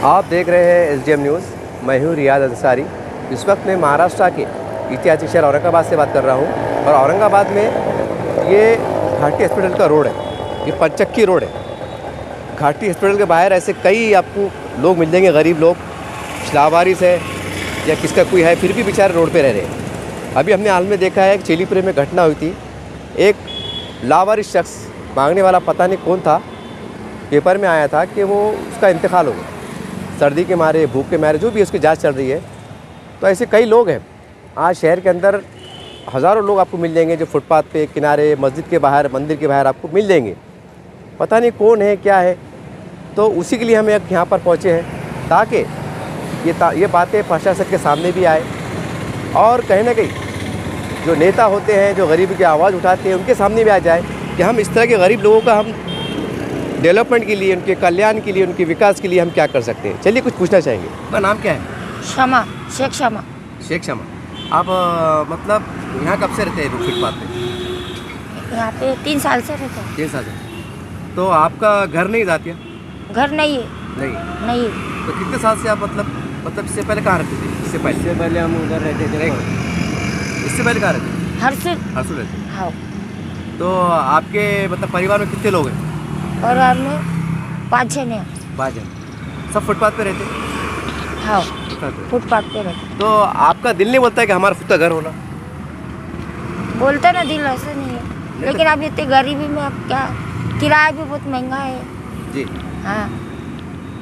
आप देख रहे हैं SDM न्यूज़। मैं हूँ रियाज अंसारी। इस वक्त मैं महाराष्ट्र के ऐतिहासिक शहर औरंगाबाद से बात कर रहा हूँ और औरंगाबाद में ये घाटी हॉस्पिटल का रोड है, ये पंचक्की रोड है। घाटी हॉस्पिटल के बाहर ऐसे कई आपको लोग मिल जाएंगे, गरीब लोग, लावारिस है या किसका कोई है, फिर भी बेचारे रोड पे रह रहे हैं। अभी हमने हाल में देखा है, चेलीपुरे में घटना हुई थी। एक लावारिस शख्स, मांगने वाला पता नहीं कौन था, पेपर में आया था कि वो उसका इंतकाल हो गया सर्दी के मारे, भूख के मारे, जो भी उसकी जांच चल रही है। तो ऐसे कई लोग हैं। आज शहर के अंदर हज़ारों लोग आपको मिल जाएंगे जो फुटपाथ पे, किनारे, मस्जिद के बाहर, मंदिर के बाहर आपको मिल जाएंगे। पता नहीं कौन है, क्या है। तो उसी के लिए हम एक यहाँ पर पहुँचे हैं ताकि ये बातें प्रशासन के सामने भी आए और कहीं ना कहीं जो नेता होते हैं, जो गरीबी की आवाज़ उठाते हैं, उनके सामने भी आ जाए कि हम इस तरह के गरीब लोगों का हम डेवलपमेंट के लिए, उनके कल्याण के लिए, उनके विकास के लिए हम क्या कर सकते हैं। चलिए कुछ पूछना चाहेंगे। आपका नाम क्या है? शमा, शेख शमा। शेख शमा। आप मतलब यहाँ कब से रहते हैं फुटपाथ पे? यहाँ पे 3 साल से रहते हैं। 3 साल से। तो आपका घर नहीं जाती? घर नहीं है। नहीं। है। तो कितने साल से आप मतलब इससे पहले कहाँ रहते थे? इससे पहले हम उधर रहते थे। इससे पहले कहाँ रहते थे? हरसुल रहते थे। हाँ। तो आपके मतलब परिवार में कितने लोग हैं? परिवार में 5 जन हैं। 5 जन। सब फुटपाथ पे रहते? हाँ, फुटपाथ पे रहते। तो आपका दिल नहीं बोलता है कि हमारा खुद का घर होना? बोलते ना, दिल ऐसा नहीं है, लेकिन अब इतनी गरीबी में अब क्या, किराया भी बहुत महंगा है जी। हाँ।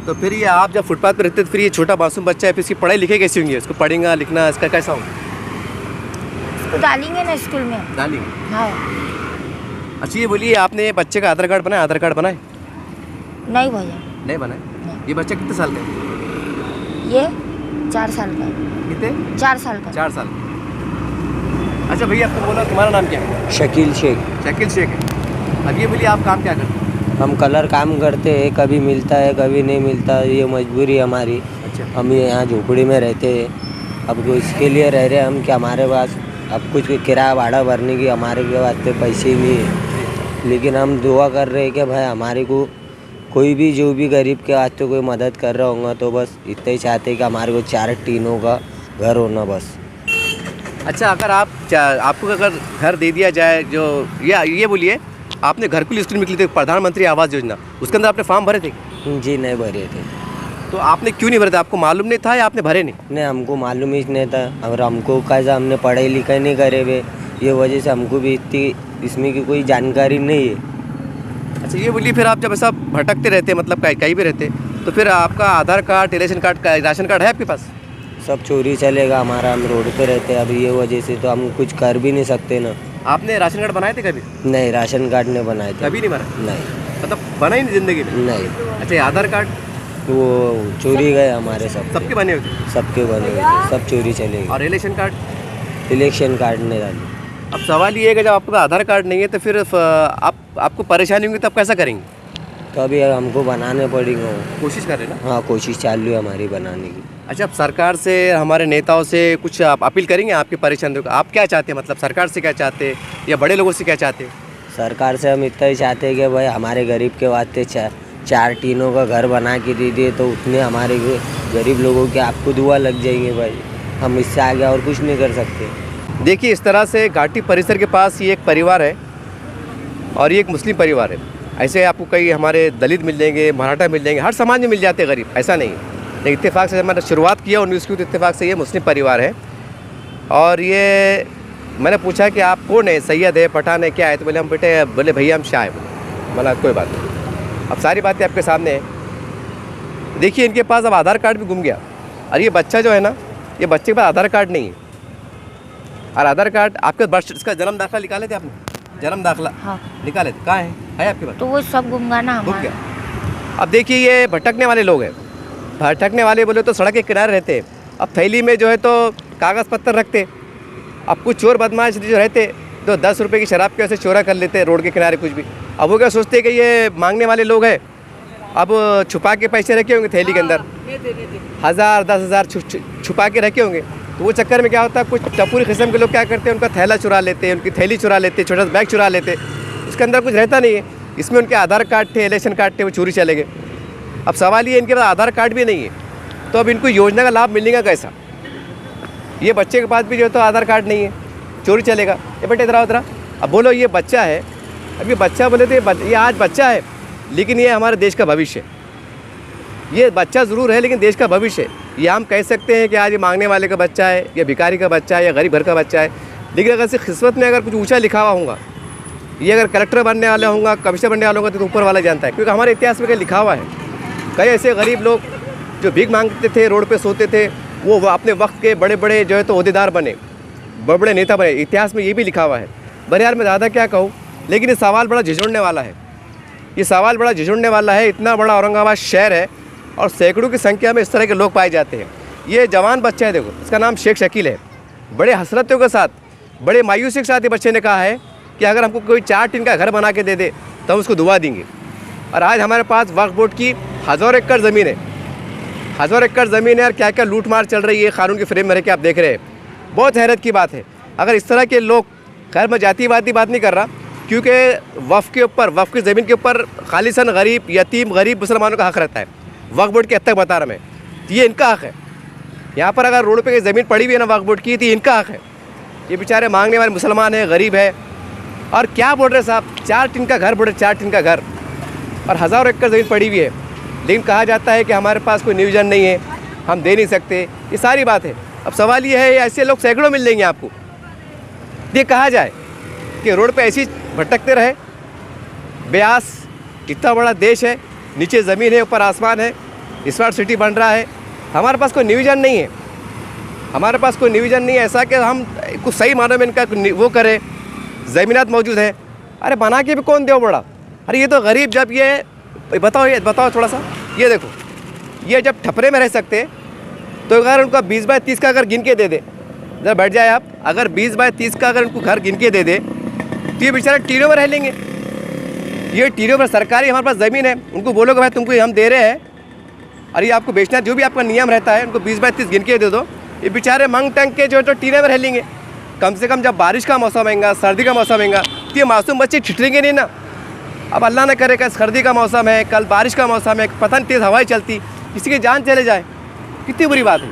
तो फिर ये आप जब फुटपाथ पे रहते तो फिर ये छोटा मासूम बच्चा है, फिर इसकी पढ़ाई लिखाई कैसी होंगी? इसको पढ़ेगा लिखना इसका कैसा होगा? इसको डालेंगे ना स्कूल में। डालेंगे। हाँ। अच्छा ये बोलिए, आपने बच्चे का आधार कार्ड बनाया? आधार कार्ड बनाए? नहीं भैया। नहीं बनाए। ये बच्चा कितने साल का है? ये 4 साल का है। कितने? 4 साल का। 4 साल। अच्छा भैया, आपको बोला तुम्हारा नाम क्या है? शकील शेख। शकील शेख है। अब ये बोलिए, आप काम क्या करते हैं? हम कलर काम करते हैं, कभी मिलता है कभी नहीं मिलता, ये मजबूरी है हमारी। अच्छा। हम यहाँ झोपड़ी में रहते हैं, अब इसके लिए रह रहे हम कि हमारे पास अब कुछ किराया भाड़ा भरने की हमारे के वास्ते पैसे नहीं है। लेकिन हम दुआ कर रहे हैं कि भाई हमारे को कोई भी, जो भी गरीब के वास्ते कोई मदद कर रहा होगा तो बस इतना ही चाहते हैं कि हमारे को 4 टीनों का घर होना बस। अच्छा, अगर आपको अगर घर दे दिया जाए, जो ये बोलिए, आपने घर की लिस्ट निकली थी प्रधानमंत्री आवास योजना, उसके अंदर आपने फॉर्म भरे थे? जी नहीं भरे थे। तो आपने क्यों नहीं भरे थे? आपको मालूम नहीं था या आपने भरे नहीं? नहीं, हमको मालूम ही नहीं था। और हमको कैसा, हमने पढ़ाई लिखाई नहीं करे हुए, ये वजह से हमको भी इतनी इसमें की कोई जानकारी नहीं है। अच्छा ये बोलिए, फिर आप जब ऐसा भटकते रहते, मतलब कहीं भी रहते, तो फिर आपका Aadhaar card, ration card, ration card है आपके पास? सब चोरी चलेगा हमारा, हम रोड पे रहते हैं। अब ये वजह से तो हम कुछ कर भी नहीं सकते ना। आपने राशन कार्ड बनाए थे कभी? नहीं, राशन कार्ड नहीं बनाए थे। कभी नहीं बनाए? नहीं। मतलब बना ही नहीं जिंदगी में? नहीं। अच्छा, ये आधार कार्ड वो चोरी गए हमारे सब। सबके बने हुए थे? सबके बने हुए थे, सब चोरी चले गए। और इलेक्शन कार्ड? इलेक्शन कार्ड नहीं डाली। अब सवाल ये है कि जब आपका आधार कार्ड नहीं है तो फिर आपको परेशानी होंगी, तब कैसा करेंगे? तो अभी हमको बनाने पड़ेंगे। कोशिश कर रहे हैं ना? हाँ, कोशिश चालू है हमारी बनाने की। अच्छा, अब सरकार से, हमारे नेताओं से कुछ आप अपील करेंगे आपकी परेशानियों का? आप क्या चाहते हैं, मतलब सरकार से क्या चाहते हैं या बड़े लोगों से क्या चाहते हैं? सरकार से हम इतना ही चाहते हैं कि भाई हमारे गरीब के वास्ते 4 टीनों का घर बना के दे दिए तो उतने हमारे गरीब लोगों के आपको दुआ लग जाएंगे भाई। हम इससे आगे और कुछ नहीं कर सकते। देखिए, इस तरह से घाटी परिसर के पास ये एक परिवार है और ये एक मुस्लिम परिवार है। ऐसे आपको कई हमारे दलित मिल जाएंगे, मराठा मिल जाएंगे, हर समाज में मिल जाते हैं गरीब, ऐसा नहीं है। लेकिन इत्तेफाक से मैंने शुरुआत किया 19 की, तो इत्तेफाक से ये मुस्लिम परिवार है। और ये मैंने पूछा कि आप कौन है, सैयद है, पठान है, क्या है? तो बोले हम बेटे, बोले भैया हम शाह हैं। बोला कोई बात नहीं, अब सारी बातें आपके सामने हैं। देखिए, इनके पास अब आधार कार्ड भी गुम गया और ये बच्चा जो है ना, ये बच्चे के पास आधार कार्ड नहीं है। और आधार कार्ड आपके बर्थ, इसका जन्म दाखिला निकाले थे आपने? जन्म दाखिला? हाँ। निकाले थे? कहाँ है आपके पास? तो वो सब गुम गया ना गुम हमारा। गया। अब देखिए, ये भटकने वाले लोग हैं। भटकने वाले बोले तो सड़क के किनारे रहते हैं। अब थैली में जो है तो कागज़ पत्तर रखते। अब कुछ चोर बदमाश जो रहते तो 10 रुपये की शराब के वैसे चोरा कर लेते रोड के किनारे कुछ भी। अब वो क्या सोचते हैं कि ये मांगने वाले लोग हैं, अब छुपा के पैसे रखे होंगे थैली के अंदर, 1000 10,000 छुपा के रखे होंगे। तो वो चक्कर में क्या होता है, कुछ टपूरी किस्म के लोग क्या करते हैं, उनका थैला चुरा लेते हैं, उनकी थैली चुरा लेते हैं, छोटा सा बैग चुरा लेते हैं, उसके अंदर कुछ रहता नहीं है। इसमें उनके आधार कार्ड थे, इलेक्शन कार्ड थे, वो चोरी चले गए। अब सवाल ये इनके पास आधार कार्ड भी नहीं है, तो अब इनको योजना का लाभ मिलेगा कैसा? ये बच्चे के पास भी जो है तो आधार कार्ड नहीं है, चोरी चलेगा। ये बेटे इधर आओ इधर। अब बोलो ये बच्चा है, अब ये बच्चा बोले तो ये आज बच्चा है, लेकिन ये हमारे देश का भविष्य है। ये बच्चा ज़रूर है लेकिन देश का भविष्य है। ये हम कह सकते हैं कि आज ये मांगने वाले का बच्चा है या भिखारी का बच्चा है या गरीब घर का बच्चा है, लेकिन अगर से किस्मत में अगर कुछ ऊंचा लिखा हुआ होगा, ये अगर कलेक्टर बनने वाला होगा, कमिश्नर बनने वाला होगा, तो ऊपर वाला जानता है, क्योंकि हमारे इतिहास में कहीं लिखा हुआ है। कई ऐसे गरीब लोग जो भीख मांगते थे, रोड पे सोते थे, वो अपने वक्त के बड़े बड़े जो है तो ओहदेदार बने, बड़े बड़े नेता बने। इतिहास में ये भी लिखा हुआ है। बहरहाल मैं ज़्यादा क्या कहूँ, लेकिन ये सवाल बड़ा झिझोड़ने वाला है। ये सवाल बड़ा झिझोड़ने वाला है। इतना बड़ा औरंगाबाद शहर है और सैकड़ों की संख्या में इस तरह के लोग पाए जाते हैं। ये जवान बच्चा है, देखो इसका नाम शेख शकील है। बड़े हसरतों के साथ, बड़े मायूसी के साथ ये बच्चे ने कहा है कि अगर हमको कोई 4 टीन का घर बना के दे दे तो हम उसको दुआ देंगे। और आज हमारे पास वक्फ बोर्ड की 1000 एकड़ ज़मीन है, 1000 एकड़ ज़मीन है, और क्या क्या लूट मार चल रही है कानून के फ्रेम में रह के आप देख रहे हैं। बहुत हैरत की बात है। अगर इस तरह के लोग, खैर मैं जातिवादी बात नहीं कर रहा, क्योंकि वक्फ के ऊपर, वक्फ की ज़मीन के ऊपर खालिसन गरीब, यतीम, गरीब मुसलमानों का हक़ रहता है। वक्फ बोर्ड के हद तक बता रहा मैं, ये इनका हक़ है। यहाँ पर अगर रोड पे ज़मीन पड़ी हुई है ना वक्फ बोर्ड की, तो इनका हक़ है। ये बेचारे मांगने वाले मुसलमान है, गरीब है, और क्या बोल रहे साहब, 4 टीन का घर बोल रहे, 4 टीन का घर, और 1000 एकड़ ज़मीन पड़ी हुई है, लेकिन कहा जाता है कि हमारे पास कोई नियोजन नहीं है, हम दे नहीं सकते। ये सारी बात है। अब सवाल ये है, ऐसे लोग सैकड़ों मिल जाएंगे आपको। ये कहा जाए कि रोड पे ऐसी भटकते रहे। ब्यास इतना बड़ा देश है, नीचे ज़मीन है, ऊपर आसमान है, स्मार्ट सिटी बन रहा है, हमारे पास कोई नियोजन नहीं है। हमारे पास कोई नियोजन नहीं है ऐसा कि हम कुछ सही मानों में इनका वो करें। ज़मीनात मौजूद है, अरे बना के भी कौन दे बड़ा। अरे ये तो गरीब, जब ये बताओ थोड़ा सा, ये देखो, ये जब ठपरे में रह सकते तो अगर उनका 20 बाय 30 का अगर गिन के दे दे, जरा बैठ जाए आप, अगर 20 बाय 30 का अगर उनको घर गिन के दे दे तो ये बेचारे टीलों में रह लेंगे। ये टीलों पर सरकारी हमारे पास ज़मीन है, उनको बोलोगे भाई तुमको हम दे रहे हैं और ये आपको बेचना, जो भी आपका नियम रहता है, उनको 20 बाय 30 गिन के दे दो, ये बेचारे मंग टंग के जो है तो टीले में रह लेंगे। कम से कम जब बारिश का मौसम आएगा, सर्दी का मौसम आएगा, तो ये मासूम बच्चे ठिठरेंगे नहीं ना। अब अल्लाह न करे कल सर्दी का मौसम है, कल बारिश का मौसम है, पता नहीं तेज़ हवाएं चलती, किसी की जान चले जाए, कितनी बुरी बात है।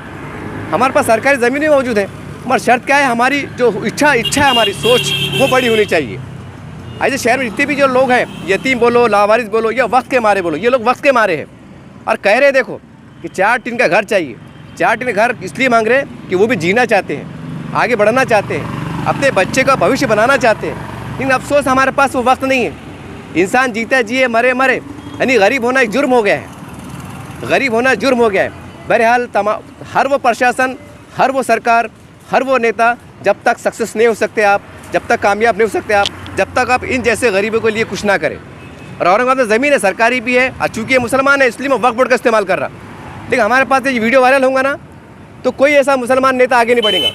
हमारे पास सरकारी ज़मीन भी मौजूद है, मगर शर्त क्या है, हमारी जो इच्छा है, हमारी सोच वो बड़ी होनी चाहिए। ऐसे शहर में जितने भी जो लोग हैं, यतीम बोलो, लावारिस बोलो, या वक्त के मारे बोलो, ये लोग वक्त के मारे हैं और कह रहे देखो कि 4 टीन का घर चाहिए। 4 टीन का घर इसलिए मांग रहे हैं कि वो भी जीना चाहते हैं, आगे बढ़ना चाहते हैं, अपने बच्चे का भविष्य बनाना चाहते हैं। लेकिन अफसोस हमारे पास वो वक्त नहीं है। इंसान जीता जिए, मरे मरे, यानी गरीब होना एक जुर्म हो गया है। गरीब होना जुर्म हो गया है। बहरहाल हर वो प्रशासन, हर वो सरकार, हर वो नेता जब तक सक्सेस नहीं हो सकते आप, जब तक कामयाब नहीं हो सकते आप, जब तक आप इन जैसे गरीबों के लिए कुछ ना करें। और औरंगाबाद में ज़मीन है, सरकारी भी है, और चूँकि ये मुसलमान है इसलिए मैं वक्फ बोर्ड का इस्तेमाल कर रहा। लेकिन हमारे पास ये वीडियो वायरल होगा ना, तो कोई ऐसा मुसलमान नेता आगे नहीं बढ़ेगा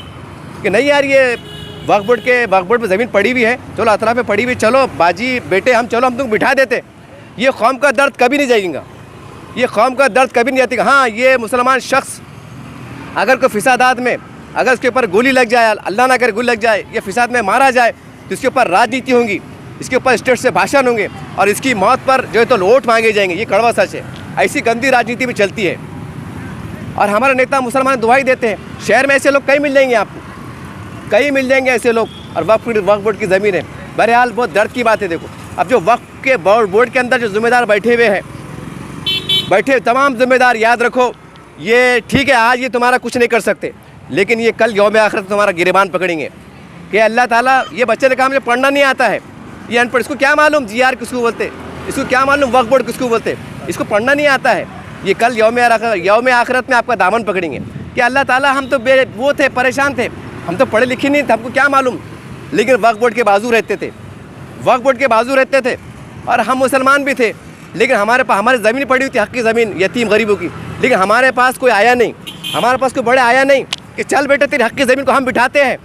कि नहीं यार ये वक्फ बोर्ड पर ज़मीन पड़ी हुई है, चलो अतराफ में पड़ी हुई, चलो बाजी बेटे हम तुमको बिठा देते। ये कौम का दर्द कभी नहीं जाएगा, ये कौम का दर्द कभी नहीं जाएगा। हाँ, ये मुसलमान शख्स अगर कोई फिसादात में, अगर उसके ऊपर गोली लग जाए, अल्लाह ना करे गोली लग जाए, या फिसाद में मारा जाए, तो इसके ऊपर राजनीति होंगी, इसके ऊपर स्टेट से भाषण होंगे, और इसकी मौत पर जो है तो वोट मांगे जाएंगे। ये कड़वा सच है। ऐसी गंदी राजनीति भी चलती है और हमारे नेता मुसलमान दुआई देते हैं। शहर में ऐसे लोग कई मिल जाएंगे आपको, कई मिल जाएंगे ऐसे लोग, और वक्फ बोर्ड की ज़मीन है। बहरहाल बहुत दर्द की बात है। देखो अब जो वक्फ के बोर्ड के अंदर जो जिम्मेदार बैठे हुए हैं, तमाम जिम्मेदार, याद रखो ये ठीक है, आज ये तुम्हारा कुछ नहीं कर सकते, लेकिन ये कल यौम आखिरत तुम्हारा गिरबान पकड़ेंगे कि अल्लाह ताला, ये बच्चे ने कहा मुझे पढ़ना नहीं आता है, ये अनपढ़, इसको क्या मालूम GR किसको बोलते, इसको क्या मालूम वक्फ बोर्ड किसको बोलते, इसको पढ़ना नहीं आता है। ये कल यौम आखिरत में आपका दामन पकड़ेंगे कि अल्लाह ताला हम तो वो थे, परेशान थे, हम तो पढ़े लिखे नहीं थे, हमको क्या मालूम। लेकिन वक्फ बोर्ड के बाजू रहते थे, वक्फ बोर्ड के बाजू रहते थे, और हम मुसलमान भी थे, लेकिन हमारी ज़मीन पड़ी हुई थी, हक़ की ज़मीन, यतीम गरीबों की, लेकिन हमारे पास कोई आया नहीं, हमारे पास कोई बड़े आया नहीं कि चल बेटे तेरी हक़ की ज़मीन को हम बिठाते हैं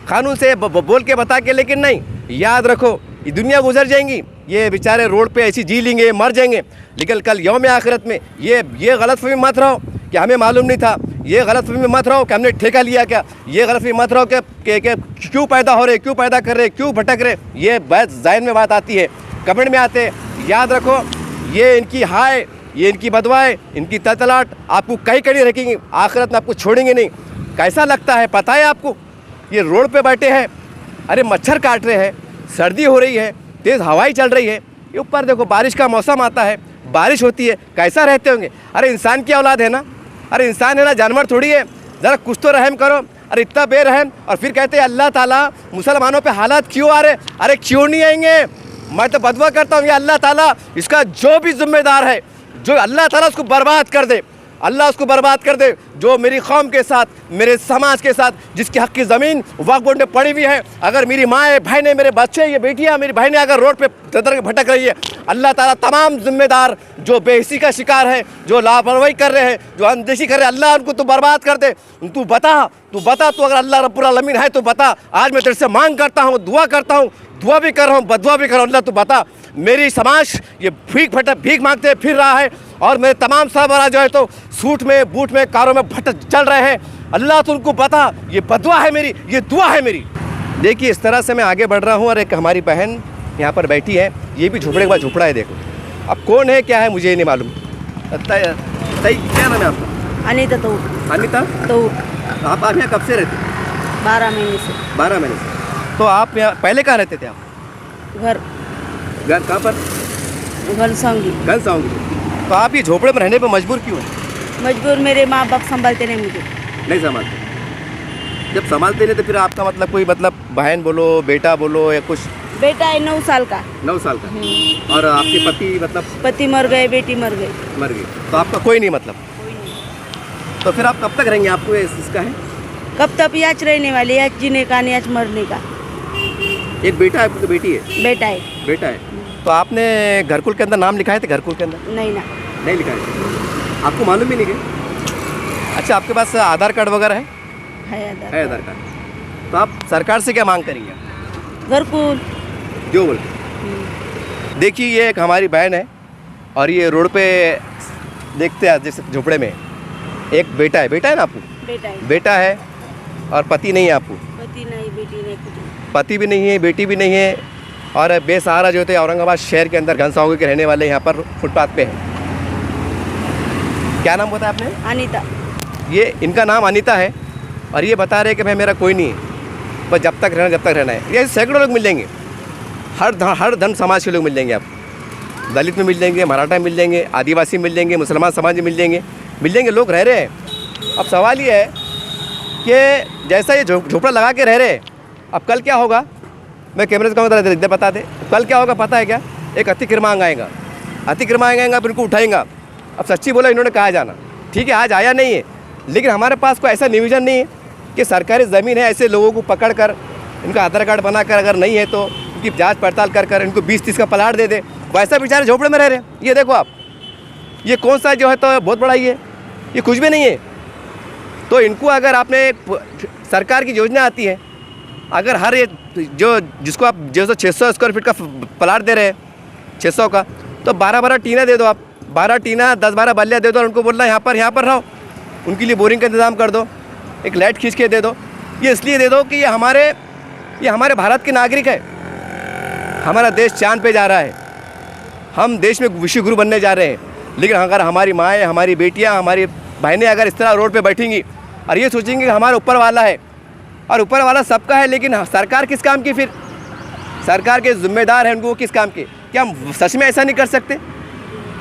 कानून से बोल के बता के। लेकिन नहीं, याद रखो ये दुनिया गुजर जाएंगी, ये बेचारे रोड पे ऐसी जी लेंगे, मर जाएंगे, लेकिन कल यौम आखिरत में ये गलतफहमी मत रहो कि हमें मालूम नहीं था, ये गलतफहमी मत रहो कि हमने ठेका लिया क्या, ये गलतफहमी मत रहो कि क्यों पैदा हो रहे, क्यों पैदा कर रहे, क्यों भटक रहे। ये बात ज़हन में बात आती है, कमेंट में आते हैं। याद रखो ये इनकी हाय ये इनकी बदवा है, इनकी तलतलाहट आपको कहीं कहीं रखेंगे, आखिरत में आपको छोड़ेंगे नहीं। कैसा लगता है पता है आपको? ये रोड पे बैठे हैं, अरे मच्छर काट रहे हैं, सर्दी हो रही है, तेज़ हवाई चल रही है, ये ऊपर देखो बारिश का मौसम आता है, बारिश होती है, कैसा रहते होंगे? अरे इंसान की औलाद है ना, अरे इंसान है ना, जानवर थोड़ी है, ज़रा कुछ तो रहम करो। अरे इतना बेरहम, और फिर कहते हैं अल्लाह ताला मुसलमानों पे हालात क्यों आ रहे? अरे क्यों नहीं आएंगे? मैं तो बदवा करता हूँ, ये अल्लाह ताला इसका जो भी जिम्मेदार है, जो अल्लाह ताला उसको बर्बाद कर दे, अल्लाह उसको बर्बाद कर दे। जो मेरी कौम के साथ, मेरे समाज के साथ, जिसकी हक की ज़मीन वक्फ बोर्ड में पड़ी हुई है, अगर मेरी माँ है, बहनें, मेरे बच्चे, ये बेटियाँ, मेरी बहनें अगर रोड पे दर भटक रही है, अल्लाह ताला तमाम जिम्मेदार जो बेहिसी का शिकार है, जो लापरवाही कर रहे हैं, जो अनदेखी कर रहे हैं, अल्लाह उनको तो बर्बाद कर दे। तू बता तू अगर अल्लाह रब्बुल आलमीन है तो बता। आज मैं तेरे से मांग करता हूँ, दुआ करता हूँ, दुआ भी कर रहा हूँ, बदुआ भी कर रहा हूँ, अल्लाह तू बता। मेरी समाज ये भीख मांगते फिर रहा है, और मेरे तमाम सरबराह जो है तो सूट में, बूट में, कारों में भटक चल रहे हैं। अल्लाह तो उनको बता, ये बदुआ है मेरी, ये दुआ है मेरी। देखिए इस तरह से मैं आगे बढ़ रहा हूँ, और एक हमारी बहन यहाँ पर बैठी है, ये भी झोपड़े के बाद झोपड़ा है। देखो अब कौन है क्या है मुझे नहीं मालूम। सही क्या नाम है आपका? अनीता तो अनीता। तो आप यहाँ कब से रहते हैं? 12 महीने से 12 महीने से। तो आप यहाँ पहले कहाँ रहते थे आप? घर कहाँ पर? घनसांगी। तो आप ये झोपड़े में रहने पर मजबूर क्यों हैं? मजबूर, मेरे माँ बाप संभालते नहीं मुझे। नहीं संभालते? जब संभालते नहीं तो फिर आपका मतलब कोई मतलब बहन बोलो, बेटा बोलो, या कुछ? बेटा है 9 साल का। 9 साल का। और आपके पति मतलब? पति मर गए, बेटी मर गई। मर गई। तो आपका कोई नहीं मतलब? तो फिर आप कब तक रहेंगे? आपको इसका है कब तक याच रहने वाली, याच जीने का, याच मरने का। एक बेटा है, आपकी बेटी है? बेटा है। बेटा है। तो आपने घरकुल के अंदर नाम लिखाए थे? घरकुल के अंदर नहीं ना, नहीं लिखाए थे? आपको मालूम भी नहीं कि? अच्छा, आपके पास आधार कार्ड वगैरह है? है आधार कार्ड। तो आप सरकार से क्या मांग करेंगे? घरकुल जो बोल। देखिए ये एक हमारी बहन है, और ये रोड पे देखते हैं जैसे झोपड़े में एक बेटा है ना आपको? बेटा है, और पति नहीं है आपको? पति नहीं, बेटी नहीं, कुछ पति भी नहीं है, बेटी भी नहीं है, और बेसहारा जो थे औरंगाबाद शहर के अंदर घनसांगी के रहने वाले यहाँ पर फुटपाथ पे हैं। क्या नाम बताया आपने? अनीता। ये इनका नाम अनीता है, और ये बता रहे कि भाई मेरा कोई नहीं है, बस जब तक रहना है। ये सैकड़ों लोग मिल जाएंगे, हर धन समाज के लोग मिल जाएंगे आपको। दलित में मिल जाएंगे, मराठा मिल जाएंगे, आदिवासी मिल जाएंगे, मुसलमान समाज में मिल जाएंगे, लोग रह रहे हैं। अब सवाल ये है कि जैसा ये झोपड़ा लगा के रह रहे हैं, अब कल क्या होगा? मैं कैमरे से कहूँगा इधर बता दे, कल क्या होगा पता है क्या? एक अतिक्रमांग आएगा, अब इनको उठाएगा। अब सच्ची बोला इन्होंने कहा जाना, ठीक है आज आया नहीं है, लेकिन हमारे पास कोई ऐसा नियोजन नहीं है कि सरकारी ज़मीन है, ऐसे लोगों को पकड़ कर इनका आधार कार्ड बनाकर, अगर नहीं है तो उनकी जांच पड़ताल कर इनको 20-30 का प्लाट दे दे। वैसा बेचारे झोपड़े में रह रहे हैं। ये देखो आप, ये कौन सा जो है तो बहुत बड़ा ये कुछ भी नहीं है। तो इनको अगर आपने सरकार की योजना आती है, अगर हर एक जिसको आप 600 स्क्वायर फीट का प्लाट दे रहे हैं 600 का, तो 12 टीना दे दो आप, 12 टीना 10-12 बल्लियाँ दे दो, और उनको बोलना यहाँ पर रहो, उनके लिए बोरिंग का इंतज़ाम कर दो, एक लाइट खींच के दे दो। ये इसलिए दे दो कि ये हमारे भारत के नागरिक है, हमारा देश चाँद पे जा रहा है, हम देश में विश्व गुरु बनने जा रहे हैं। लेकिन अगर हमारी माएँ, हमारी बेटियाँ, हमारी बहनें अगर इस तरह रोड पे बैठेंगी और ये सोचेंगे कि हमारा ऊपर वाला है, और ऊपर वाला सबका है, लेकिन सरकार किस काम की? फिर सरकार के जिम्मेदार हैं उनको, किस काम के? क्या हम सच में ऐसा नहीं कर सकते?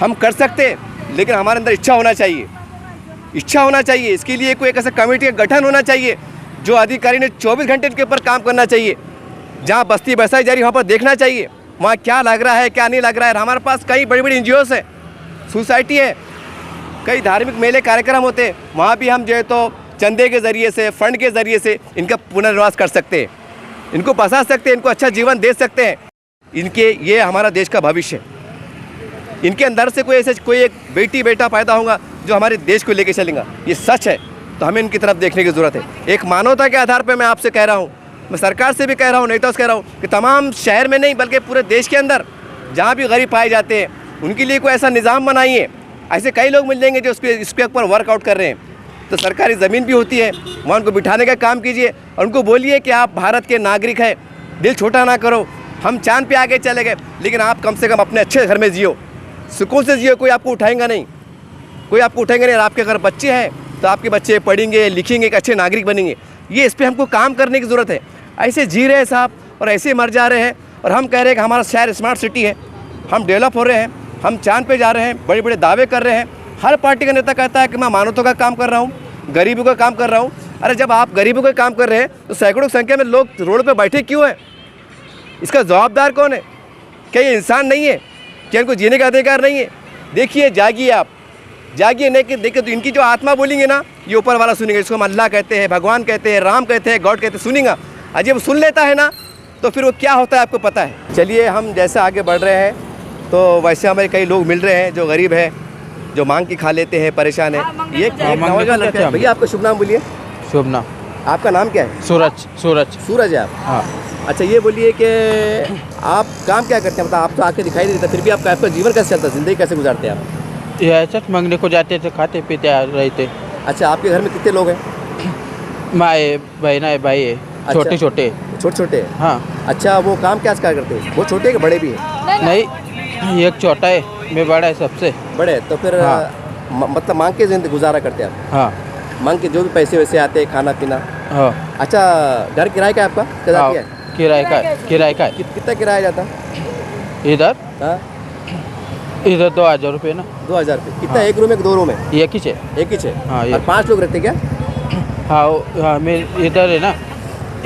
हम कर सकते, लेकिन हमारे अंदर इच्छा होना चाहिए। इसके लिए कोई एक ऐसा कमेटी का गठन होना चाहिए, जो अधिकारी ने 24 घंटे के ऊपर काम करना चाहिए। जहाँ बस्ती बसाई जा रही वहाँ पर देखना चाहिए, वहाँ क्या लग रहा है, क्या नहीं लग रहा है। हमारे पास कई बड़ी NGOs है, सोसाइटी है, कई धार्मिक मेले कार्यक्रम होते हैं, वहाँ भी हम जो है तो चंदे के ज़रिए से, फंड के ज़रिए से इनका पुनर्वास कर सकते हैं, इनको बसा सकते हैं, इनको अच्छा जीवन दे सकते हैं। ये हमारा देश का भविष्य है। इनके अंदर से कोई एक बेटी बेटा पैदा होगा जो हमारे देश को लेके चलेगा, ये सच है। तो हमें इनकी तरफ देखने की ज़रूरत है। एक मानवता के आधार पर मैं आपसे कह रहा हूँ, मैं सरकार से भी कह रहा हूँ, नेताओं से कह रहा हूँ कि तमाम शहर में नहीं बल्कि पूरे देश के अंदर जहाँ भी गरीब पाए जाते हैं उनके लिए कोई ऐसा निज़ाम बनाइए। ऐसे कई लोग मिल जाएंगे जो इसके ऊपर वर्कआउट कर रहे हैं। तो सरकारी ज़मीन भी होती है, वहाँ उनको बिठाने का काम कीजिए, और उनको बोलिए कि आप भारत के नागरिक हैं, दिल छोटा ना करो। हम चाँद पे आगे चले गए, लेकिन आप कम से कम अपने अच्छे घर में जियो। सुकून से जिए, कोई आपको उठाएगा नहीं, कोई आपको उठाएंगे नहीं। और आपके अगर बच्चे हैं तो आपके बच्चे पढ़ेंगे लिखेंगे, एक अच्छे नागरिक बनेंगे। ये इस पर हमको काम करने की ज़रूरत है। ऐसे जी रहे हैं साहब और ऐसे मर जा रहे हैं, और हम कह रहे हैं कि हमारा शहर स्मार्ट सिटी है, हम डेवलप हो रहे हैं, हम चांद पे जा रहे हैं, बड़े बड़े दावे कर रहे हैं। हर पार्टी का नेता कहता है कि मैं मानवता का काम कर रहा हूँ, गरीबों का काम कर रहा हूँ। अरे जब आप गरीबों का काम कर रहे हैं तो सैकड़ों संख्या में लोग रोड पे बैठे क्यों हैं? इसका जवाबदार कौन है? क्या ये इंसान नहीं है? क्या इनको जीने का अधिकार नहीं है? देखिए, जागिए, आप जागिए। नहीं कि देखिए तो इनकी जो आत्मा बोलेंगे ना, ये ऊपर वाला सुनेंगे। इसको हम अल्लाह कहते हैं, भगवान कहते हैं, राम कहते हैं, गॉड कहते हैं, सुनेगा। अजय वो सुन लेता है ना तो फिर वो क्या होता है आपको पता है। चलिए, हम जैसे आगे बढ़ रहे हैं तो वैसे हमें कई लोग मिल रहे हैं जो गरीब हैं, जो मांग की खा लेते हैं, परेशान है। ये नौजवान लड़का है। भैया आपका शुभ नाम बोलिए। शुभ नाम आपका नाम क्या है? सूरज। सूरज सूरज है आप? हाँ। अच्छा, ये बोलिए कि आप काम क्या करते हैं? मतलब आप तो आके दिखाई नहीं देता, फिर भी आपका जीवन कैसे चलता है, ज़िंदगी कैसे गुजारते हैं आप? ये ऐसा मंगने को जाते थे, खाते पीते आ रहे थे। अच्छा, आपके घर में कितने लोग हैं? माँ है, बहना है, भाई है। अच्छा। छोटे छोटे। छोटे छोटे? हाँ। अच्छा, वो काम क्या करते हैं? वो छोटे के बड़े भी हैं? नहीं, एक छोटा है, मैं बड़ा है सबसे। बड़े? तो फिर हाँ। मतलब मांग के जिंदगी गुजारा करते हैं आप? हाँ। मांग के जो भी पैसे वैसे आते हैं, खाना पीना। हाँ। अच्छा, घर किराए का है आपका? क्या हाँ, है? किराए का है। कितना किराया जाता है? इधर हाँ, इधर 2000 रुपये ना। 2000 रुपये। कितना? हाँ। एक रूम है कि 2 रूम है? एक ही है। एक ही है। हाँ, और 5 लोग रहते क्या? हाँ, मैं इधर है ना,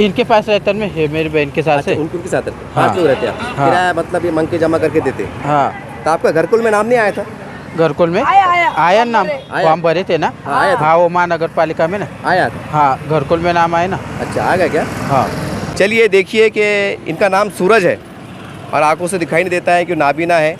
इनके पास रहता मैं है, मेरी बहन के साथ अच्छा, है। उनके साथ रहते हैं। हाँ। 5 लोग रहते हैं आप? हाँ। किराया मतलब ये मांग के जमा करके देते हैं? हाँ। तो आपका घरकुल में नाम नहीं आया था? घरकुल में आया नाम, फॉर्म भरे थे ना। हाँ, आया था। हाँ, वो महानगर पालिका में ना। आया था? हाँ, घरकुल में नाम आया ना। अच्छा, आ गया क्या? हाँ। चलिए, देखिए कि इनका नाम सूरज है और आंखों से दिखाई नहीं देता है कि नाबीना है,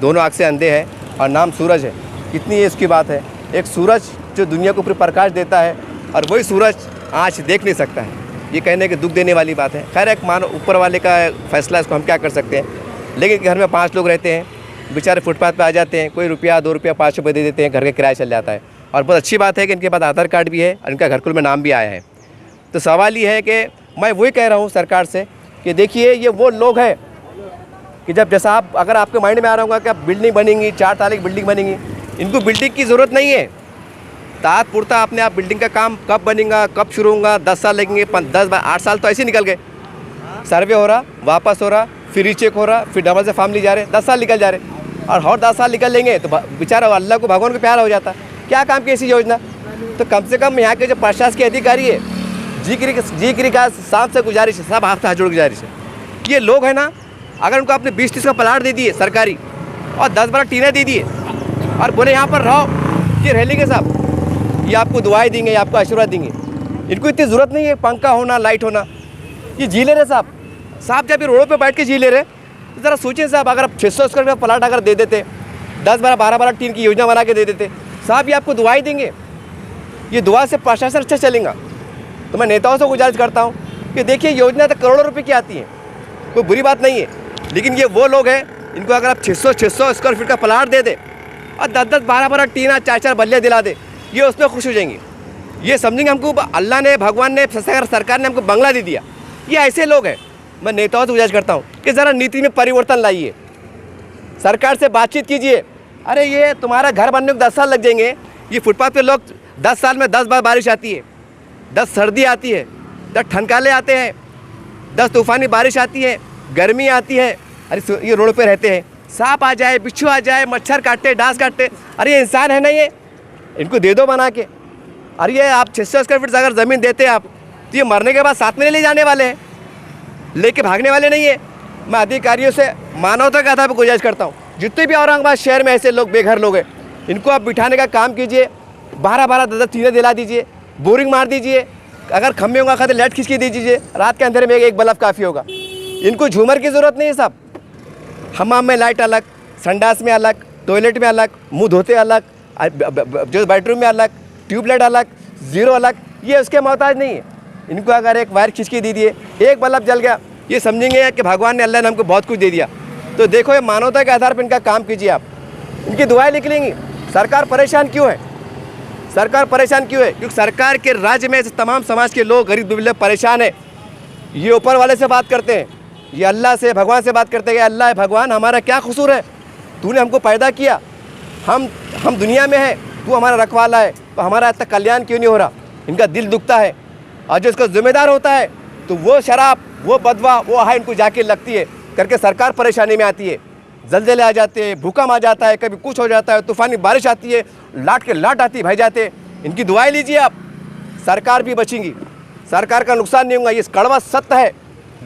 दोनों आँख से अंधे हैं और नाम सूरज है। कितनी ये इसकी बात है। एक सूरज जो दुनिया को पूरी प्रकाश देता है और वही सूरज आज देख नहीं सकता है। ये कहने के दुख देने वाली बात है। खैर, एक मानो ऊपर वाले का फैसला, इसको हम क्या कर सकते हैं। लेकिन घर में 5 लोग रहते हैं, बेचारे फुटपाथ पे आ जाते हैं, कोई रुपया 2 रुपया 5 रुपये दे देते हैं, घर का किराया चल जाता है। और बहुत अच्छी बात है कि इनके पास आधार कार्ड भी है और इनका घरकुल में नाम भी आया है। तो सवाल ये है कि मैं वही कह रहा हूँ सरकार से कि देखिए, ये वो लोग हैं कि जब जैसा आप, अगर आपके माइंड में आ रहा होगा कि अब बिल्डिंग बनेंगी, 4 ताले की बिल्डिंग बनेंगी, इनको बिल्डिंग की ज़रूरत नहीं है। तात पुरता अपने आप बिल्डिंग का काम कब बनेगा, कब शुरू होगा, 10 साल लगेंगे, 8 साल तो ऐसे निकल गए। सर्वे हो रहा, वापस हो रहा, फिर रीचेक हो रहा, फिर डबल से फॉर्म ली जा रहे, 10 साल निकल जा रहे। और 10 साल निकल लेंगे तो बेचारा अल्लाह को, भगवान को प्यारा हो जाता। क्या काम की ऐसी योजना? तो कम से कम यहाँ के जो प्रशासन के अधिकारी है, जी का साफ से गुजारिश है, सब हाथ जोड़ गुजारिश है। ये लोग हैं ना, अगर उनको आपने 20-30 का प्लाट दे दिए सरकारी और 10-12 टीने दे दिए और बोले यहाँ पर रहो, ये रह लेंगे साहब, ये आपको दुआएं देंगे, आपको आशीर्वाद देंगे। इनको इतनी ज़रूरत नहीं है पंखा होना, लाइट होना, ये जी ले रहे साहब। जब ये रोडों पे बैठ के जी ले रहे तो ज़रा सोचिए साहब, अगर आप 600 स्क्वायर का प्लाट अगर दे देते, 10-12 टीन की योजना बना के दे देते साहब, ये आपको दुआएं देंगे। ये दुआ से प्रशासन अच्छा चलेगा। तो मैं नेताओं से गुजारिश करता हूँ कि देखिए, योजना तो करोड़ों रुपये की आती है, कोई बुरी बात नहीं है। लेकिन ये वो लोग हैं, इनको अगर आप 600 स्क्वायर फीट का प्लाट दे दे और 10-10, 12-12 टीना, 4-4 बल्ले दिला दे, ये उसमें खुश हो जाएंगे। ये समझेंगे हमको अल्लाह ने, भगवान ने, सरकार ने हमको बंगला दे दिया। ये ऐसे लोग हैं। मैं नेताओं से गुजारिश करता हूँ कि ज़रा नीति में परिवर्तन लाइए, सरकार से बातचीत कीजिए। अरे ये तुम्हारा घर बनने को 10 साल लग जाएंगे, ये फुटपाथ पे लोग 10 साल में 10 बार बारिश आती है, 10 सर्दी आती है, 10 ठनकाले आते हैं, 10 तूफ़ानी बारिश आती है, गर्मी आती है। अरे ये रोड पे रहते हैं, सांप आ जाए, बिच्छू आ जाए, मच्छर काटे, डांस काटे, अरे ये इंसान है ना, ये इनको दे दो बना के। अरे ये आप 600 स्क्वायर फीट अगर ज़मीन देते हैं आप, तो ये मरने के बाद साथ में ले जाने वाले हैं, लेके भागने वाले नहीं है। मैं अधिकारियों से मानवता के आधार पर गुजारिश करता हूँ, जितने भी औरंगाबाद शहर में ऐसे लोग, बेघर लोग हैं, इनको आप बिठाने का काम कीजिए। 12-12, 10-10 टीनें दिला दीजिए, बोरिंग मार दीजिए, अगर खम्भे होगा खाते लाइट खींच के दे दीजिए, रात के अंधेरे में एक बल्ब काफ़ी होगा। इनको झूमर की ज़रूरत नहीं है साहब। हमाम में लाइट अलग, संडास में अलग, टॉयलेट में अलग, मुंह धोते अलग, जो बेडरूम में अलग, ट्यूबलाइट अलग, ज़ीरो अलग, ये उसके मोहताज नहीं है। इनको अगर एक वायर खींच के दे दिए, एक बल्ब जल गया, ये समझेंगे कि भगवान ने, अल्लाह ने हमको बहुत कुछ दे दिया। तो देखो, ये मानवता के आधार पर इनका काम कीजिए आप, इनकी दुआएं निकलेंगी। सरकार परेशान क्यों है? सरकार परेशान क्यों है? क्योंकि सरकार के राज्य में तमाम समाज के लोग, गरीब दुबले परेशान है। ये ऊपर वाले से बात करते हैं, ये अल्लाह से, भगवान से बात करते हैं कि अल्लाह, भगवान, हमारा क्या कसूर है तूने हमको पैदा किया, हम दुनिया में हैं, तू हमारा रखवाला है, तो हमारा आज तक कल्याण क्यों नहीं हो रहा? इनका दिल दुखता है। और जो इसका जिम्मेदार होता है तो वो शराब, वो बदवा, वो आहा इनको जाके लगती है करके सरकार परेशानी में आती है। जलजले आ जाते हैं, भूकंप आ जाता है, कभी कुछ हो जाता है, तूफानी बारिश आती है, लाट के लाट आती है, भाई जाते हैं। इनकी दुआएं लीजिए आप, सरकार भी बचेंगी, सरकार का नुकसान नहीं होगा। ये कड़वा सत्य है,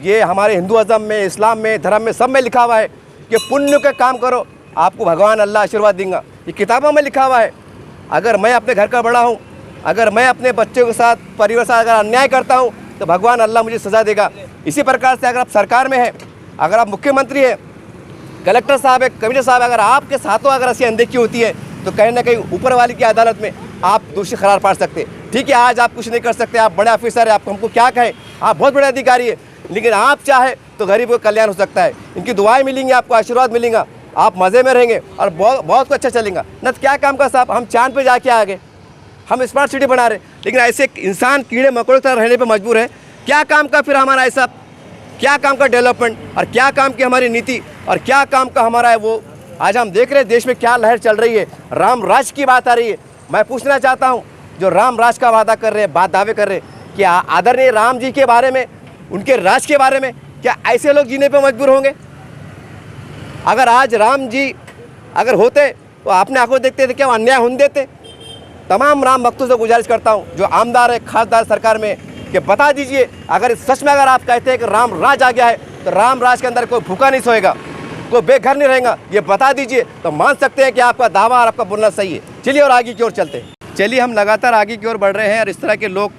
ये हमारे हिंदुज़म में, इस्लाम में, धर्म में, सब में लिखा हुआ है कि पुण्य का काम करो, आपको भगवान अल्लाह आशीर्वाद देंगे। ये किताबों में लिखा हुआ है। अगर मैं अपने घर का बड़ा हूँ, अगर मैं अपने बच्चों के साथ, परिवार के साथ अगर अन्याय करता हूँ तो भगवान अल्लाह मुझे सज़ा देगा। इसी प्रकार से अगर आप सरकार में हैं, अगर आप मुख्यमंत्री हैं, कलेक्टर साहब है, कमिश्नर साहब, अगर आपके साथों अगर ऐसी अनदेखी होती है तो कहीं ना कहीं ऊपर वाली की अदालत में आप दोषी करार पा सकते। ठीक है, आज आप कुछ नहीं कर सकते, आप बड़े ऑफिसर हैं, आप हमको क्या कहें, आप बहुत बड़े अधिकारी है, लेकिन आप चाहे तो गरीबों का कल्याण हो सकता है। इनकी दुआएं मिलेंगी, आपको आशीर्वाद मिलेगा, आप मज़े में रहेंगे और बहुत अच्छा चलेगा। न तो क्या काम का साहब, हम चांद पे जाके आ गए, हम स्मार्ट सिटी बना रहे, लेकिन ऐसे इंसान कीड़े मकोड़े तरह रहने पे मजबूर है। क्या काम का फिर हमारा ऐसा, क्या काम का डेवलपमेंट, और क्या काम की हमारी नीति, और क्या काम का हमारा है वो। आज हम देख रहे हैं देश में क्या लहर चल रही है, राम राज की बात आ रही है। मैं पूछना चाहता हूँ, जो राम राज का वादा कर रहे हैं, दावे कर रहे हैं, क्या आदरणीय राम जी के बारे में, उनके राज के बारे में क्या ऐसे लोग जीने पर मजबूर होंगे? अगर आज राम जी अगर होते तो आपने आंखों देखते थे क्या अन्याय होने देते? तमाम राम भक्तों से गुजारिश करता हूँ जो आमदार है, खासदार सरकार में, कि बता दीजिए, अगर सच में अगर आप कहते हैं कि राम राज आ गया है तो राम राज के अंदर कोई भूखा नहीं सोएगा, कोई बेघर नहीं रहेगा, ये बता दीजिए, तो मान सकते हैं कि आपका दावा और आपका बोलना सही है। चलिए और आगे की ओर चलते हैं। चलिए, हम लगातार आगे की ओर बढ़ रहे हैं और इस तरह के लोग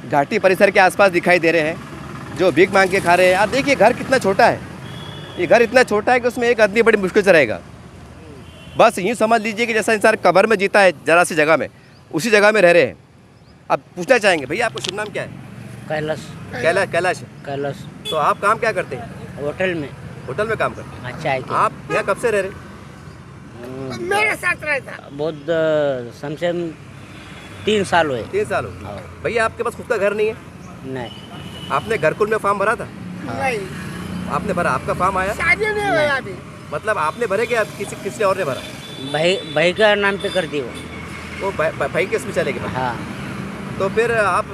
घाटी परिसर के आसपास दिखाई दे रहे हैं जो भीख मांग के खा रहे हैं। आप देखिए, घर कितना छोटा है, ये घर इतना छोटा है कि उसमें एक आदमी बड़ी मुश्किल से रहेगा। बस यूँ समझ लीजिए कि जैसा इंसान कब्र में जीता है जरा सी जगह में, उसी जगह में रह रहे हैं। अब पूछना चाहेंगे, भैया आपका शुभ नाम क्या है? कैलाश। कैलाश। कैलाश। तो आप काम क्या करते हैं? होटल में। होटल में काम करते हैं। अच्छा है। आप यहाँ कब से रह रहे? मेरे साथ रहता। बहुत समझे 3 साल हुए। 3 साल हो। भैया आपके पास खुद का घर नहीं है? नहीं। आपने घरकुल में फॉर्म भरा था? नहीं, आपने भरा, आपका फॉर्म आया? शादी नहीं हुआ अभी। मतलब आपने भरे क्या, किसी और ने भरा? भाई का नाम पे कर दी वो भाई के इसमें चले गए? हाँ। तो फिर आप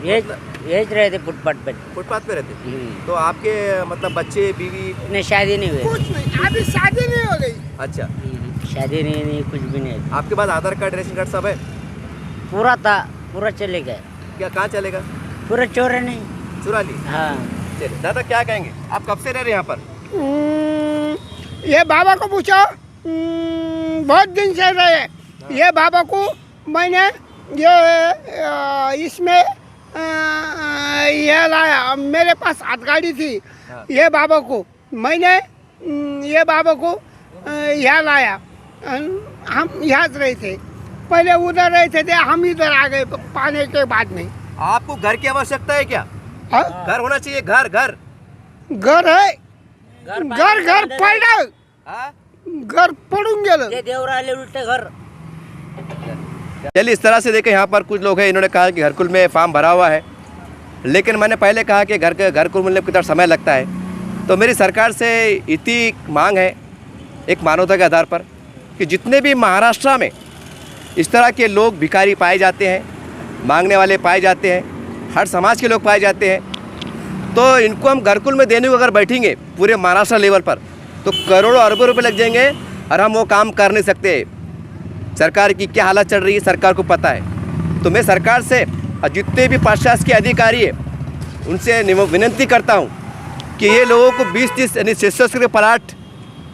ये रहे थे फुटपाथ पे। फुटपाथ पे रहते? तो आपके मतलब बच्चे, बीवी? नहीं, शादी नहीं हुई। कुछ नहीं, अभी शादी नहीं हो गई। अच्छा, शादी नहीं, कुछ भी नहीं। आपके पास आधार कार्ड, रेशन कार्ड सब है? पूरा था, पूरा चले गए। क्या, कहाँ चलेगा? पूरा चोर नहीं, चुरा ली? हाँ। चलिए, दादा क्या कहेंगे, आप कब से रह रहे हैं यहाँ पर? ये बाबा को पूछो, बहुत दिन से रहे। ये बाबा को मैंने ये इसमें ये लाया, मेरे पास हाथ गाड़ी थी। ये बाबा को मैंने ये बाबा को यहाँ लाया। हम यहाँ रहे थे, पहले उधर रहते थे, हम इधर आ गए पाने के बाद में। आपको घर की आवश्यकता है क्या? हाँ? घर होना चाहिए, घर घर घर है, घर पड़ा, हाँ? घर पड़ूंगे ये देवराले उल्टे घर। चलिए, इस तरह से देखें, यहाँ पर कुछ लोग हैं, इन्होंने कहा कि घरकुल में फॉर्म भरा हुआ है, लेकिन मैंने पहले कहा कि घरकुल मिलने में कितना समय लगता है। तो मेरी सरकार से इतनी मांग है, एक मानवता के आधार पर, कि जितने भी महाराष्ट्र में इस तरह के लोग भिखारी पाए जाते हैं, मांगने वाले पाए जाते हैं, हर समाज के लोग पाए जाते हैं, तो इनको हम घरकुल में देने को अगर बैठेंगे पूरे महाराष्ट्र लेवल पर तो करोड़ों अरबों रुपए लग जाएंगे और हम वो काम कर नहीं सकते। सरकार की क्या हालत चल रही है सरकार को पता है। तो मैं सरकार से और जितने भी प्रशासन के अधिकारी है उनसे विनती करता हूँ कि ये लोगों को 20-30 यानी 600 के प्लाट,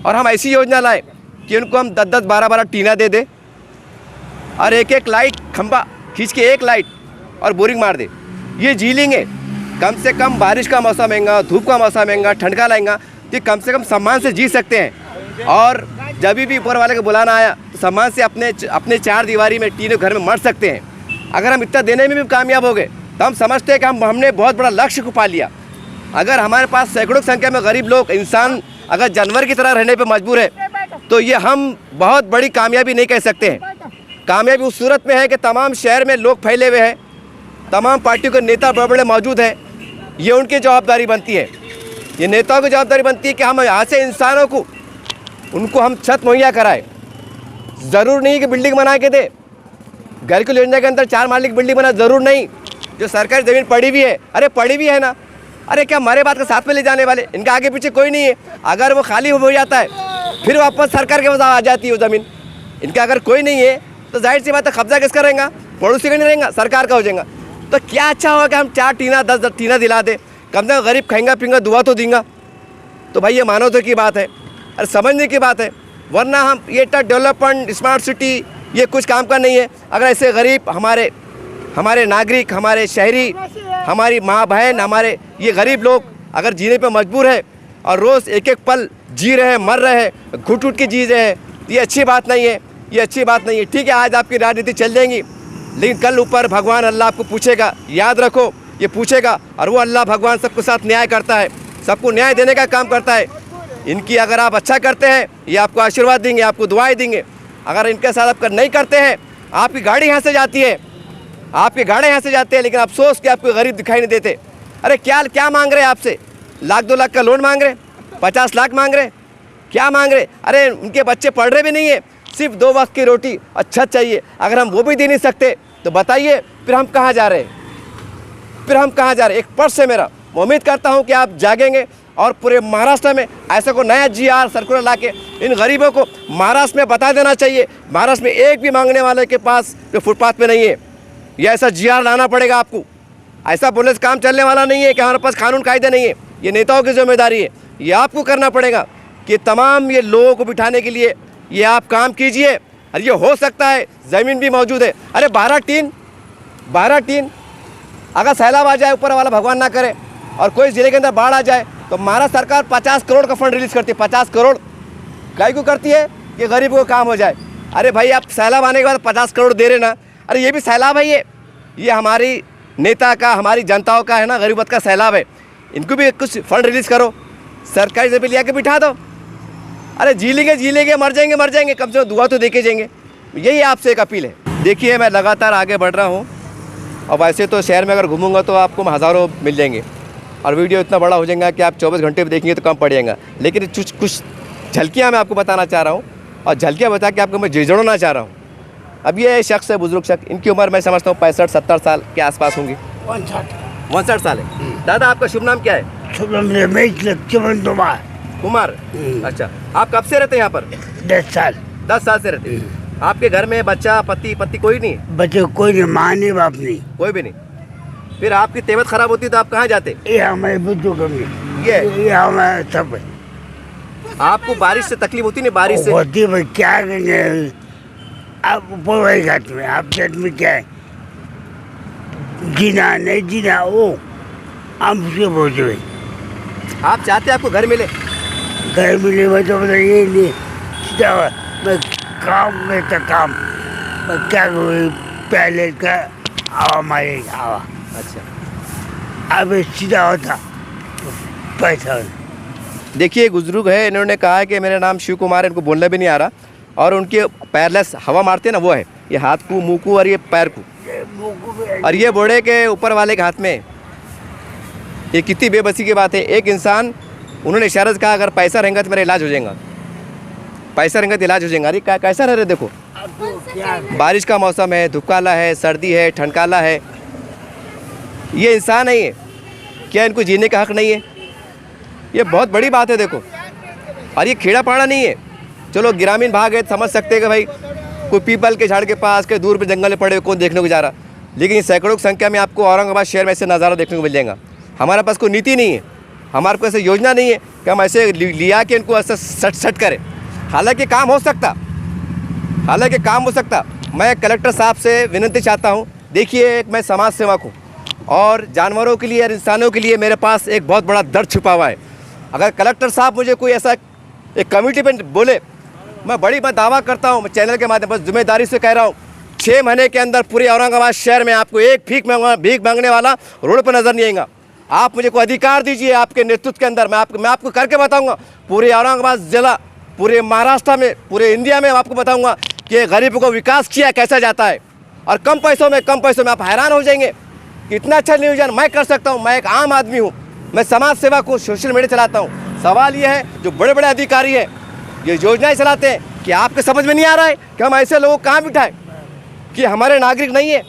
और हम ऐसी योजना लाएं कि उनको हम 10-10, 12-12 टीना दे दें और एक लाइट खंबा खींच के एक लाइट और बोरिंग मार दे। ये जी लेंगे, कम से कम बारिश का मौसम आएगा, धूप का मौसम आएगा, ठंड का लाएगा, कि कम से कम सम्मान से जी सकते हैं। और जब भी ऊपर वाले को बुलाना आया तो सम्मान से अपने 4 दीवारी में टीने घर में मर सकते हैं। अगर हम इतना देने में भी कामयाब हो गए तो हम समझते हैं कि हमने बहुत बड़ा लक्ष्य को पा लिया। अगर हमारे पास सैकड़ों की संख्या में गरीब लोग, इंसान अगर जानवर की तरह रहने पर मजबूर है तो ये हम बहुत बड़ी कामयाबी नहीं कह सकते हैं। कामयाबी उस सूरत में है कि तमाम शहर में लोग फैले हुए हैं, तमाम पार्टियों के नेता बड़े बड़े मौजूद हैं। ये उनकी जवाबदारी बनती है, ये नेताओं की जवाबदारी बनती है कि हम यहाँ से इंसानों को उनको हम छत मुहैया कराए। ज़रूर नहीं कि बिल्डिंग बना के दे, घर की योजना के अंदर 4 माले की बिल्डिंग बना, ज़रूर नहीं। जो सरकारी ज़मीन पड़ी भी है, अरे पड़ी भी है ना, अरे क्या हमारे बात का साथ में ले जाने वाले, इनका आगे पीछे कोई नहीं है। अगर वो खाली हो जाता है फिर वापस सरकार के पास आ जाती है वो ज़मीन। इनका अगर कोई नहीं है तो जाहिर सी बात है कब्जा किसका रहेगा, पड़ोसी का नहीं रहेगा, सरकार का हो जाएगा। तो क्या अच्छा होगा कि हम 4 टीना 10 टीना दिला दे, कम से कम गरीब खाएंगा पीएंगा, दुआ तो देंगे। तो भाई ये मानवता की बात है, अरे समझने की बात है। वरना हम ये डेवलपमेंट स्मार्ट सिटी ये कुछ काम का नहीं है। अगर ऐसे गरीब हमारे नागरिक, हमारे शहरी, हमारी माँ बहन, हमारे ये गरीब लोग अगर जीने पे मजबूर है और रोज़ एक एक पल जी रहे हैं, मर रहे हैं, घुट उठ के जी रहे हैं, ये अच्छी बात नहीं है, ये अच्छी बात नहीं है। ठीक है, आज आपकी राजनीति चल जाएंगी, लेकिन कल ऊपर भगवान अल्लाह आपको पूछेगा, याद रखो ये पूछेगा। और वो अल्लाह भगवान सबके साथ न्याय करता है, सबको न्याय देने का काम करता है। इनकी अगर आप अच्छा करते हैं ये आपको आशीर्वाद देंगे, आपको दुआएं देंगे। अगर इनके साथ आप नहीं करते हैं, आपकी गाड़ी यहाँ से जाती है, आपके गाड़े यहाँ से जाते हैं, लेकिन अफसोस कि आपको गरीब दिखाई नहीं देते। अरे क्या मांग रहे हैं आपसे? 1-2 लाख का लोन मांग रहे, 50 लाख मांग रहे, क्या मांग रहे? अरे उनके बच्चे पढ़ रहे भी नहीं है, सिर्फ 2 वक्त की रोटी अच्छा चाहिए। अगर हम वो भी दे नहीं सकते तो बताइए फिर हम कहाँ जा रहे हैं, फिर हम कहाँ जा रहे हैं? एक पर्स है मेरा, मैं उम्मीद करता हूँ कि आप जागेंगे और पूरे महाराष्ट्र में ऐसा को नया GR सर्कुलर ला के इन गरीबों को महाराष्ट्र में बता देना चाहिए। महाराष्ट्र में एक भी मांगने वाले के पास जो फुटपाथ पे नहीं है, ये ऐसा GR लाना पड़ेगा आपको। ऐसा बोलने से काम चलने वाला नहीं है कि हमारे पास कानून कायदे नहीं है। ये नेताओं की जिम्मेदारी है, ये आपको करना पड़ेगा कि तमाम ये लोगों को बिठाने के लिए ये आप काम कीजिए। और ये हो सकता है ज़मीन भी मौजूद है। अरे 12 टीन अगर सैलाब आ जाए, ऊपर वाला भगवान ना करे, और कोई ज़िले के अंदर बाढ़ आ जाए तो महाराष्ट्र सरकार 50 करोड़ का फंड रिलीज़ करती है। 50 करोड़ काय को करती है कि गरीबों को काम हो जाए। अरे भाई आप सैलाब आने के बाद 50 करोड़ दे रहे ना, अरे ये भी सैलाब है, ये हमारी नेता का, हमारी जनताओं का है ना, गरीबत का सैलाब है। इनको भी कुछ फंड रिलीज़ करो, सरकारी ज़मीन लिया के बिठा दो। अरे जी लेंगे, मर जाएंगे, कम से कम दुआ तो देके जाएंगे। यही आपसे एक अपील है। देखिए मैं लगातार आगे बढ़ रहा हूँ, और वैसे तो शहर में अगर घूमूंगा तो आपको हज़ारों मिल जाएंगे, और वीडियो इतना बड़ा हो जाएगा कि आप 24 घंटे भी देखेंगे तो कम पड़ जाएगा। लेकिन कुछ झलकियाँ मैं आपको बताना चाह रहा हूँ, और झलकियाँ बता के आपको मैं जोड़ना चाह रहा हूँ। अब ये शख्स है, बुजुर्ग शख्स, इनकी उम्र मैं समझता हूँ 65-70 साल के आसपास होंगी। 59 साल है। दादा आपका शुभ नाम क्या है? शुभ नाम रमेश लक्ष्मण कुमार। अच्छा, आप कब से रहते हैं यहाँ पर? 10 साल से रहते हैं। आपके घर में बच्चा, पति कोई नहीं? बच्चे कोई नहीं, माँ नहीं, बाप नहीं, कोई भी नहीं। फिर आपकी तबीयत खराब होती तो आप कहाँ जाते? ये हमारे बुजुर्ग में, ये हमारा सब है। आपको बारिश से तकलीफ होती नहीं? बारिश से होती भाई, क्या करेंगे आप ऊपर वाले घाट में, आप घाट में क्या है, जीना नहीं जीना वो हम उसके बोलते भाई। आप चाहते आपको घर मिले? घर मिले भाई तो ये नहीं सीधा मैं काम करता काम, मैं क्या करूँ, पहले का हवा मारे हवा। अच्छा, अब सीधा होता पैसा। देखिए बुजुर्ग है, इन्होंने कहा है कि मेरा नाम शिव कुमार है, इनको बोलना भी नहीं आ रहा, और उनके पैरलेस हवा मारते हैं ना, वो है ये हाथ को, मुँह को और ये पैर को, और ये बूढ़े के ऊपर वाले के हाथ में। ये कितनी बेबसी की बात है। एक इंसान, उन्होंने इशारा से कहा अगर पैसा रहेगा तो मेरा इलाज हो जाएगा, पैसा रहेगा तो इलाज हो जाएगा। अरे कैसा रह रहे? देखो बारिश का मौसम है, धुपकाला है, सर्दी है, ठंडकाला है, ये इंसान है, ये क्या इनको जीने का हक नहीं है? ये बहुत बड़ी बात है देखो। और ये खेड़ा पाड़ा नहीं है। चलो ग्रामीण भाग है, समझ सकते हैं कि भाई कोई पीपल के झाड़ के पास, के दूर पे जंगल में पड़े हुए कौन देखने को जा रहा, लेकिन सैकड़ों की संख्या में आपको औरंगाबाद शहर में ऐसे नज़ारा देखने को मिल जाएगा। हमारे पास कोई नीति नहीं है, हमारे पास ऐसे योजना नहीं है कि हम ऐसे लिया के इनको ऐसा सट करें। हालांकि काम हो सकता, मैं कलेक्टर साहब से विनती चाहता हूँ। देखिए मैं समाज सेवक हूँ, और जानवरों के लिए और इंसानों के लिए मेरे पास एक बहुत बड़ा दर्द छुपा हुआ है। अगर कलेक्टर साहब मुझे कोई ऐसा एक कमेटी पे बोले, मैं दावा करता हूँ, मैं चैनल के माध्यम, बस जिम्मेदारी से कह रहा हूँ, 6 महीने के अंदर पूरे औरंगाबाद शहर में आपको एक भीख मांगने वाला रोड पर नजर नहीं आएगा। आप मुझे कोई अधिकार दीजिए आपके नेतृत्व के अंदर, मैं आपको करके बताऊंगा पूरे औरंगाबाद जिला, पूरे महाराष्ट्र में, पूरे इंडिया में आपको बताऊंगा कि गरीबों को विकास किया कैसा जाता है। और कम पैसों में आप हैरान हो जाएंगे कि इतना अच्छा न्यूज़ मैं कर सकता हूँ। मैं एक आम आदमी हूँ, मैं समाज सेवा को सोशल मीडिया चलाता हूँ। सवाल ये है जो बड़े बड़े अधिकारी हैं, ये योजनाएं चलाते हैं कि आपके समझ में नहीं आ रहा है कि हम ऐसे लोगों को कहाँ बिठाएं कि हमारे नागरिक नहीं है,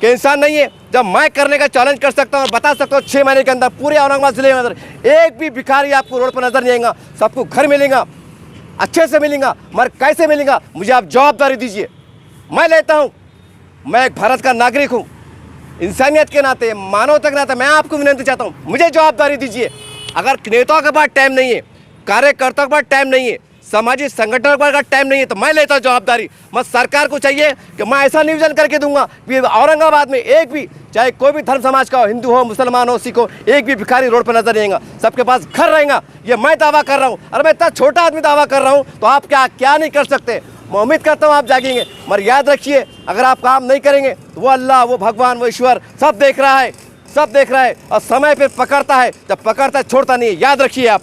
कि इंसान नहीं है। जब मैं करने का चैलेंज कर सकता हूँ और बता सकता हूँ 6 महीने के अंदर पूरे औरंगाबाद जिले के अंदर एक भी भिखारी आपको रोड पर नजर नहीं आएगा, सबको घर मिलेगा, अच्छे से मिलेगा। मगर कैसे मिलेगा, मुझे आप जवाबदारी दीजिए। मैं लेता हूँ, मैं एक भारत का नागरिक हूँ, इंसानियत के नाते, मानवता के नाते मैं आपको विनती चाहता हूँ, मुझे जवाबदारी दीजिए। अगर नेताओं के पास टाइम नहीं है, कार्यकर्ताओं के पास टाइम नहीं है, सामाजिक संगठनों के पास टाइम नहीं है, तो मैं लेता हूँ जवाबदारी। मैं सरकार को चाहिए कि मैं ऐसा नियोजन करके दूंगा कि औरंगाबाद में एक भी, चाहे कोई भी धर्म समाज का हो, हिंदू हो, मुसलमान हो, सिख हो, एक भी भिखारी रोड पर नजर नहीं आएगा, सबके पास घर रहेगा। ये मैं दावा कर रहा हूँ। और मैं इतना छोटा आदमी दावा कर रहा हूँ, तो आप क्या नहीं कर सकते। मैं उम्मीद करता हूँ आप जागेंगे। मगर याद रखिए, अगर आप काम नहीं करेंगे तो वो अल्लाह, वो भगवान, वो ईश्वर सब देख रहा है, सब देख रहा है और समय पे पकड़ता है। जब पकड़ता है छोड़ता नहीं है, याद रखिए आप।